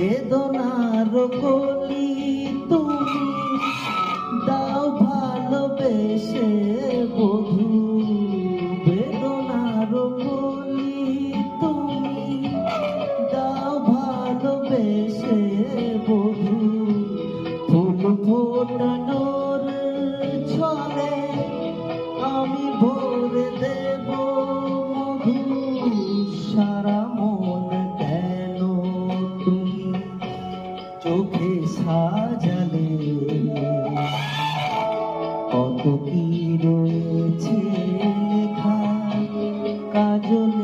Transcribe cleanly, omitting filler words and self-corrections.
বেদনার কলি তুমি দাও ভালোবেসে বধূ, বেদনার কলি তুমি দাও ভালোবেসে বধূ। ফুল ফোটানোর ছলে আমি ভরে দেব মধু, সারা মন কেন তুমি চোখে সাজালে, কত কি রয়েছে লেখা কাজল